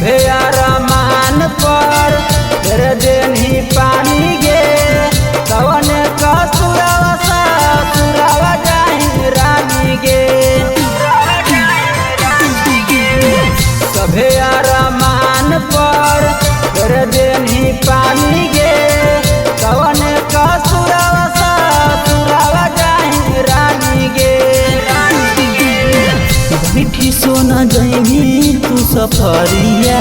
सभे अरमान पर फिर दिन ही पानी गे कवन का सुरावा सा सुरावा जाहि रानी गे सभे अरमान पर फिर दिन ही पानी गे कवन का सुरावा सा सुरावा जाहि रानी गे बैठी सोना जैमी तू सफरिया